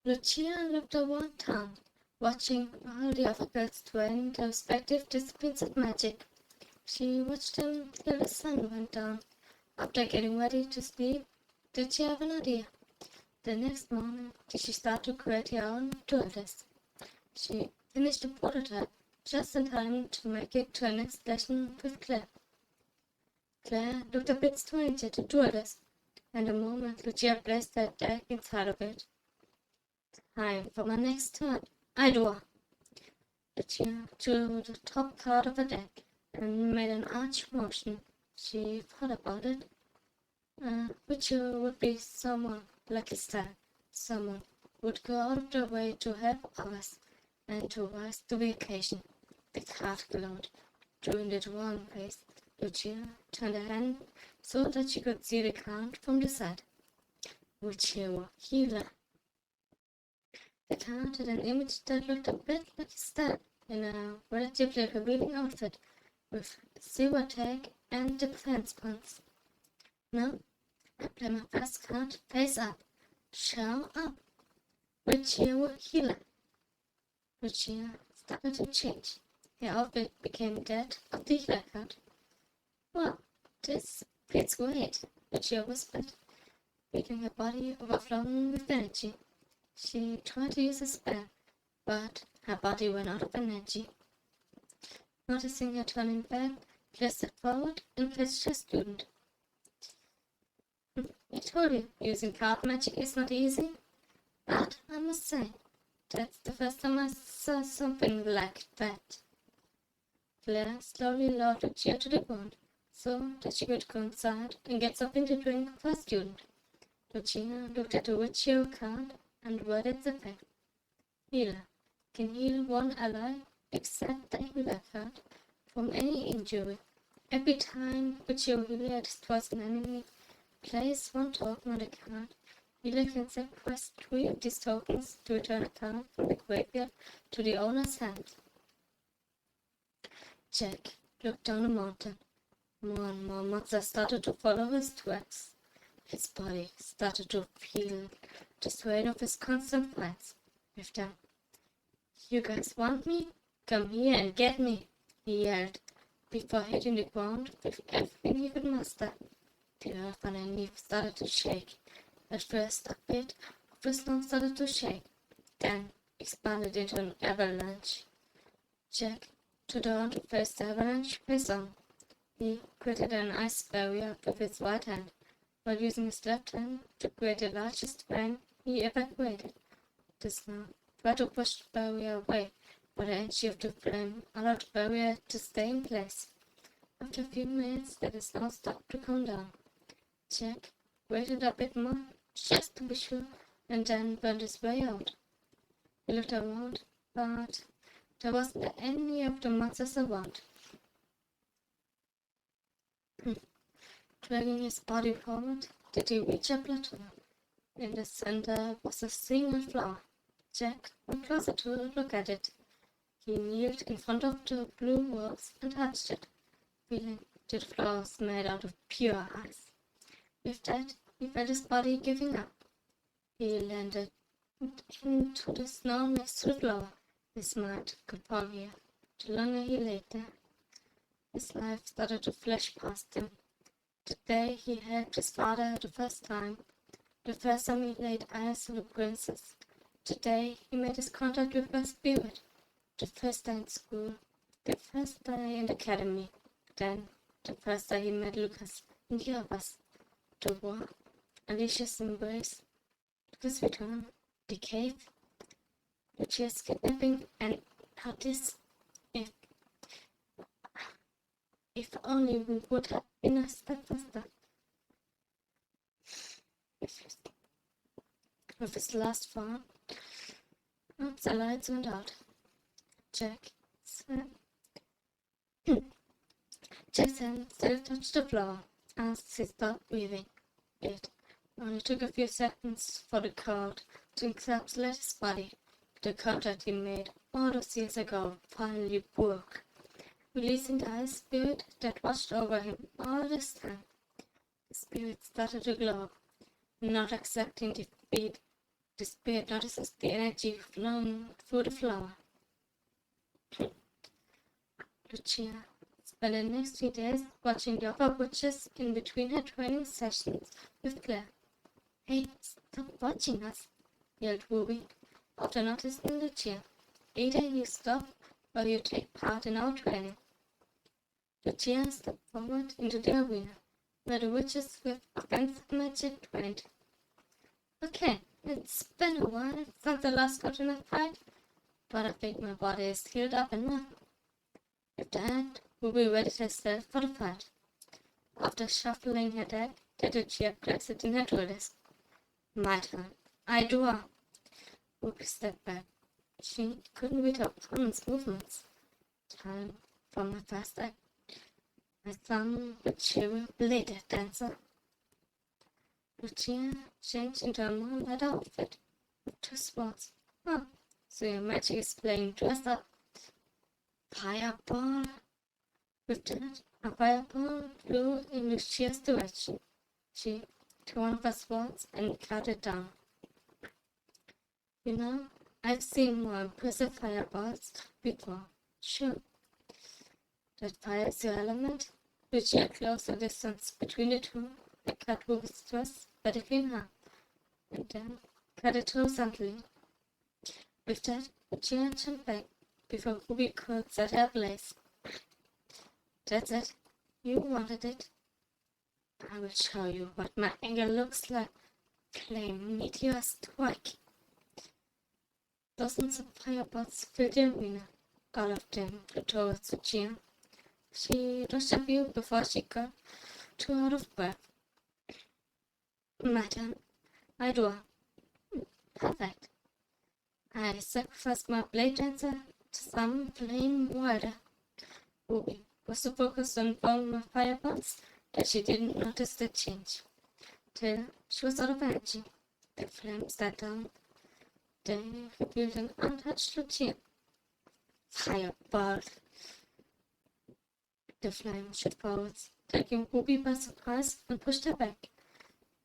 Lucia looked around town, watching all the other girls trying their respective disciplines of magic. She watched them till the sun went down. After getting ready to sleep, did she have an idea? The next morning, she started to create her own toilet. She finished the prototype just in time to make it to her next lesson with Claire. Claire looked a bit strange at the toilet, and the moment Lucia placed her deck inside of it. Time for my next turn. I draw. Lucia drew the top card of the deck and made an arch motion. She thought about it. Which would be someone like Estelle, someone would go out of their way to help others and to rise to the occasion. The card glowed. During the drawing phase, Lucia turned her hand so that she could see the card from the side. Witcher Healer. The card had an image that looked a bit like Estelle in a relatively revealing outfit with silver tag and defense points. Now, I play my first card face up. Show up. Witcher Healer. Lucia started to change. Her outfit became that of the healer card. Well, this feels great, Lucia whispered, feeling her body overflowing with energy. She tried to use a spell, but her body ran out of energy. Noticing her turning back, Claire stepped forward and fetched her student. I told you, using card magic is not easy, but I must say, that's the first time I saw something like that. Claire slowly lowered Lucia to the ground, so that she could go inside and get something to drink for her student. Lucia looked at the witch hero card and read its effect. Healer can heal one ally except the healer card from any injury. Every time witch hero healer destroys an enemy, place one token on the card. Healer can sacrifice 3 of these tokens to return a card from the graveyard to the owner's hand. Jack looked down the mountain. More and more monsters started to follow his tracks. His body started to feel the strain of his constant fights with them. You guys want me? Come here and get me, he yelled, before hitting the ground with everything he could muster. The earth underneath started to shake. At first, a bit of the snow started to shake, then expanded into an avalanche. Jack turned around to face the avalanche face on. He created an ice barrier with his right hand, while using his left hand to create the largest fan he ever created. The snow tried to push the barrier away, but the energy of the flame allowed the barrier to stay in place. After a few minutes, the snow stopped to come down. Jack waited a bit more, just to be sure, and then burned his way out. He looked around, but there wasn't any of the monsters around. Dragging his body forward, did he reach a plateau? In the center was a single flower. Jack went closer to look at it. He kneeled in front of the blue rose and touched it, feeling that the flower was made out of pure ice. With that, he felt his body giving up. He landed into the snow next to the flower. His mind got foggier. The longer he lay there, his life started to flash past him. The day he helped his father the first time he laid eyes on the princess, the day he made his contact with her spirit, the first day in school, the first day in the academy, then the first day he met Lucas and the others, the war, Alicia's embrace, Lucas' return, the cave, Lucia's kidnapping, and how this, if only we would have been a step faster. With his last fall, the lights went out. Jackson still touched the floor as he stopped breathing. It only took a few seconds for the cold to encapsulate his body. The contract he made all those years ago finally broke, releasing the ice spirit that watched over him all this time. The spirit started to glow, not accepting defeat. The spirit notices the energy flowing through the flower. Lucia spent the next 3 days watching the upper witches in between her training sessions with Claire. "Hey, stop watching us," yelled Ruby, after noticing Lucia. "Either you stop or you take part in our training." Lucia stepped forward into the arena, where the witches with offensive magic trained. "Okay, it's been a while since I last got in a fight, but I think my body is healed up enough." With that, Ruby readied herself for the fight. After shuffling her deck, Lucia placed it in her tool list. "My turn. I draw." Ruby stepped back. She couldn't read her opponent's movements. Time for my first act. I summon the cheery bladed dancer. Lucia changed into a more light outfit with 2 spots. "Oh, so your magic is playing dress up." Fireball. With that, a fireball flew in Lucia's direction. She took one of her swords and cut it down. "You know, I've seen more impressive fireballs before. Sure. That fire is your element." Lucia closed the distance between the two and cut Ruby's dress vertically in half, and then cut it horizontally. With that, Lucia jumped back before Ruby could set her ablaze. "That's it. You wanted it. I will show you what my anger looks like. Flame meteor strike." Dozens of fireballs filled the arena. All of them flew towards Lucia. She rushed a few before she got too out of breath. "My turn. I draw." "Perfect. I sacrificed my blade dancer to summon flame water." Ruby was so focused on blowing my fireballs that she didn't notice the change. Till she was out of energy. The flames died down. They revealed an untouched Lucia. "Fireball." The flame shot forwards, taking Ruby by surprise and pushed her back.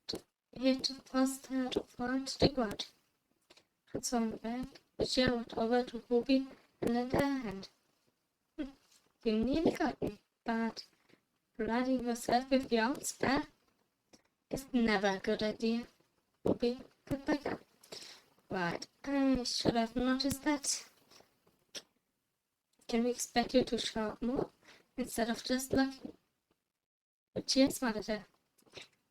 The hit forced her to fall to the ground. Transforming back, Lucia went over to Ruby and lent her a hand. "You nearly got me, but blinding yourself with your own spell is never a good idea." Ruby got back up. "Right, I should have noticed that. Can we expect you to show up more instead of just looking?" Lucia smiled at her.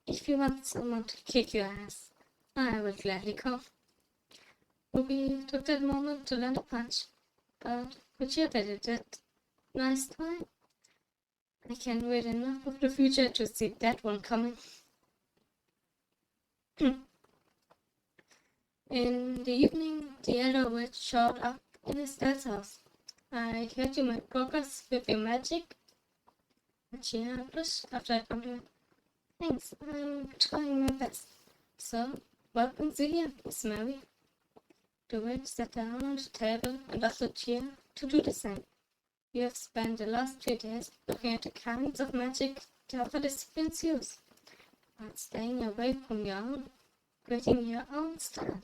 "If you want someone to kick your ass, I will gladly come." Ruby took that moment to land a punch, but Lucia did it. "Nice try. I can't read enough of the future to see that one coming." In the evening, the elder witch showed up in Estelle's house. "I heard you made progress with your magic." Lucia blushed after I complimented. "Thanks, I'm trying my best. So, what brings you here, Miss Mary?" The witch sat down on the table and asked Lucia to do the same. "You have spent the last 2 days looking at the kinds of magic the other disciplines use, but staying away from your own, creating your own style.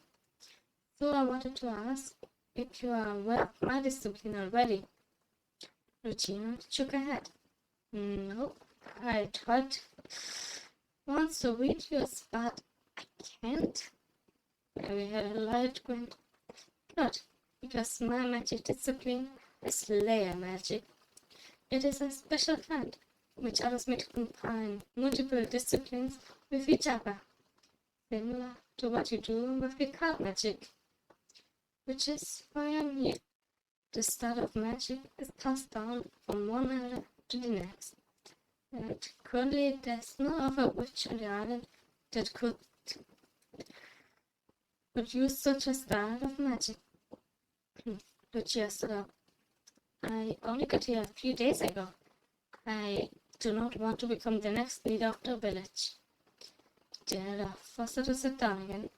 So I wanted to ask if you are aware of my discipline already." Lucia shook her head. "No, I tried once to read yours, but I can't." Mary had a light grin. "Good, because my magic discipline is layer magic. It is a special kind which allows me to combine multiple disciplines with each other, similar to what you do with your card magic, which is why I'm here. The start of magic is passed down from one elder to the next, and currently there's no other witch on the island that could use such a style of magic." Lucia stood up. "I only got here a few days ago. I do not want to become the next leader of the village." The elder forced her to sit down again.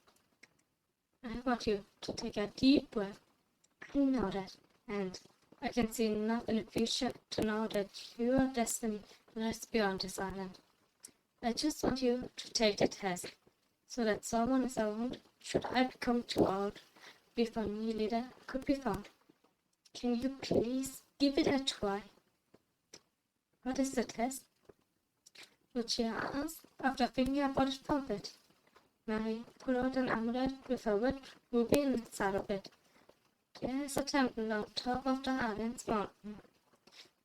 "I want you to take a deep breath. I know that, and I can see enough in the future to know that your destiny lies beyond this island. I just want you to take the test. so that someone is around should I become too old before a new leader could be found. Can you please give it a try? What is the test? Lucia asked after thinking about it for a bit. Mary pulled out an amulet with a red ruby inside of it. There is a temple on top of the Highlands Mountain.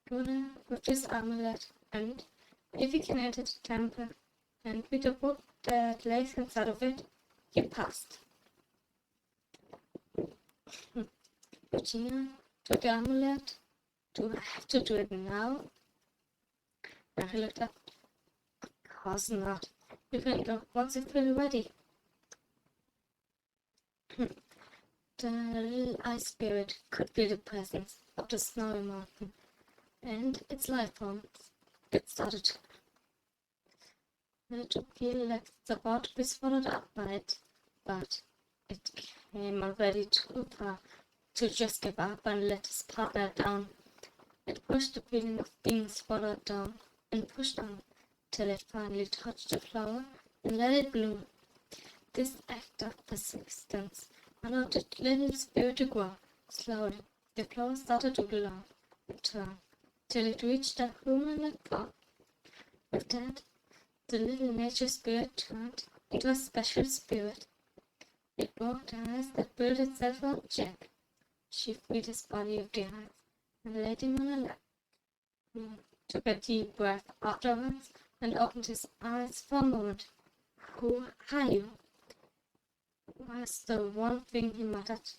Go there with this amulet, and if you can enter the temple and read the book that lays inside of it, you passed. Lucia took the amulet. Do I have to do it now? Mary looked up. Of course not. You can go once you feel ready. The little ice spirit could feel the presence of the snowy mountain, and its life forms. It started to feel like it's about to be swallowed up by it, but it came already too far to just give up and let his partner down. It pushed the feeling of being swallowed down and pushed on till it finally touched the flower and let it bloom. This act of persistence allowed the little spirit to grow. Slowly, the flower started to glow and turn till it reached a human-like form. With that, the little nature spirit turned into a special spirit. It broke the ice that built itself on Jack. She freed his body of the ice and laid him on her lap. He took a deep breath afterwards and opened his eyes for a moment. Who are you? Was the one thing he muttered.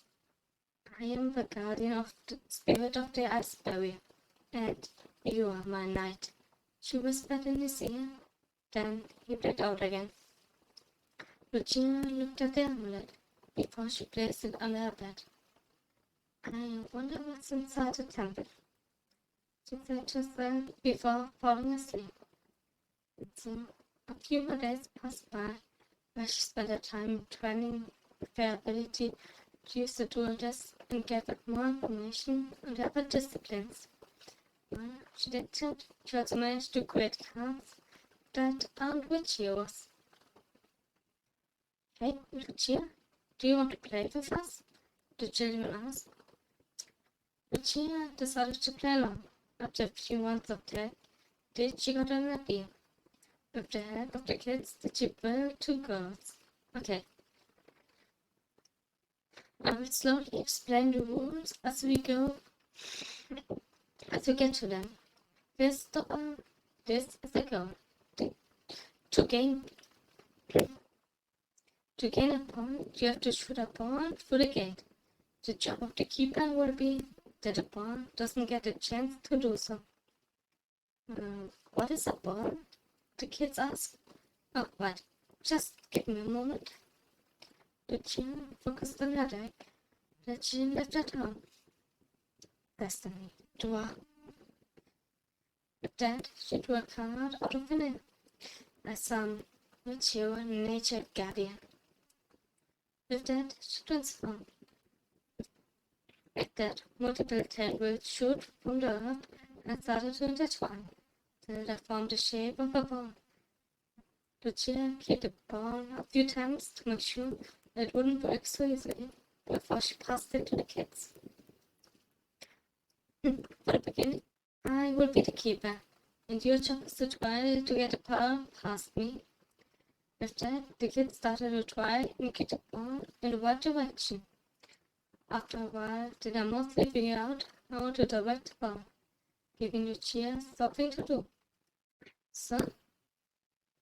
I am the guardian of the spirit of the ice barrier, and you are my knight, she whispered in his ear. Then he blacked out again. Lucia looked at the amulet before she placed it under her bed. I wonder what's inside the temple, she said to herself before falling asleep. And so a few more days passed by, where she spent her time training with her ability to use the dual desk and gathered more information on the other disciplines. Well, she didn't. She also managed to create cards that aren't witchios. Hey, Lucia, do you want to play with us? The children asked. Lucia decided to play along. After a few months of play, she got an idea. With the help of the kids, she built 2 girls. Okay. I will slowly explain the rules as we go, as we get to them. First of all, this is the goal. To gain a point, you have to shoot a ball through the gate. The job of the keeper will be that the ball doesn't get a chance to do so. What is a ball? The kids ask. Oh, right. Just give me a moment. Lucia focused on her deck that she left at home. Destiny. Draw. With that, she drew a card out of thin air. A sun, mature nature guardian. With that, she transformed. With that, multiple tendrils shoot from the earth and started to intertwine, till they formed the shape of a ball. Lucia kicked the ball a few times to make sure that it wouldn't break so easily before she passed it to the kids. For the beginning, I will be the keeper, and your job is to try to get the ball past me. With that, the kids started to try and kick the ball in the right direction. After a while, they then mostly figured out how to direct the ball, giving Lucia something to do. So,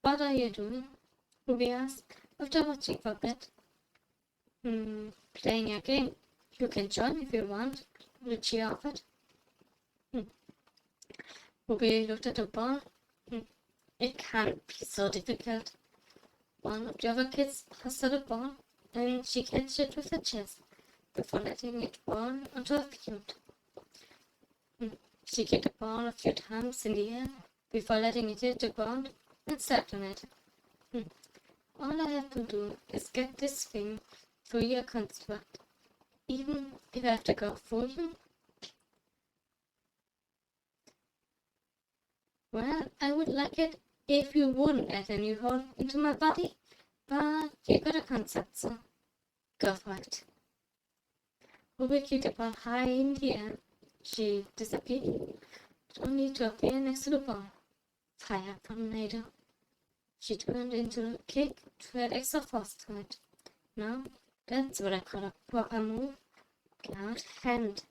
what are you doing? Ruby asked after watching for a bit. Playing a game. You can join if you want, Lucia offered. Ruby looked at the ball. It can't be so difficult. One of the other kids passed her the ball, and she catched it with her chest before letting it fall onto her field. She kicked the ball a few times in the air before letting it hit the ground and stepped on it. All I have to do is get this thing through your construct, even if I have to go through you. Well, I would like it if you wouldn't let a new hole into my body, but you got a concept, so go for it. Ruby kicked the ball high in the air. She disappeared, only to appear next to the ball. Fire tornado. She turned into a kick to add extra force to it. Now, that's what I call a proper move. Out hand.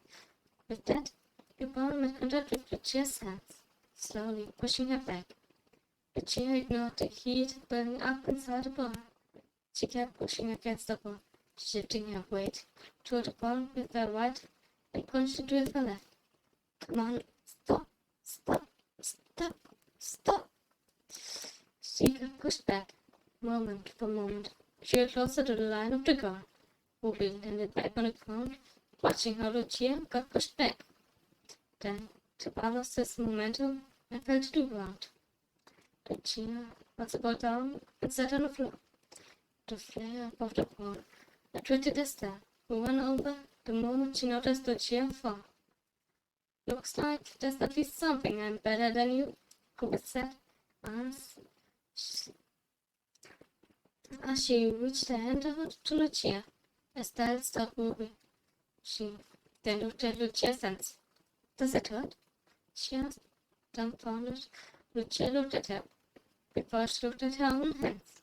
With that, the ball made contact with Lucia's hands, slowly pushing her back. Lucia ignored the heat burning up inside the ball. She kept pushing against the ball, shifting her weight toward the ball with her right and punched it with her left. Come on, stop, stop, stop, stop. She got pushed back, moment for moment. She got closer to the line of the goal. Ruby landed back on the ground, watching how Lucia got pushed back. Then, the ball lost its momentum and fell to the ground. Lucia was about down and sat on the floor. The flare above the ball attracted Esther, who ran over the moment she noticed Lucia fall. Looks like there's at least something I'm better than you, Ruby said, as she reached her hand out to Lucia. Estelle stopped Ruby. She then looked at Lucia's hands. Does it hurt? She asked. Dumbfounded, Lucia looked at her before she looked at her own hands.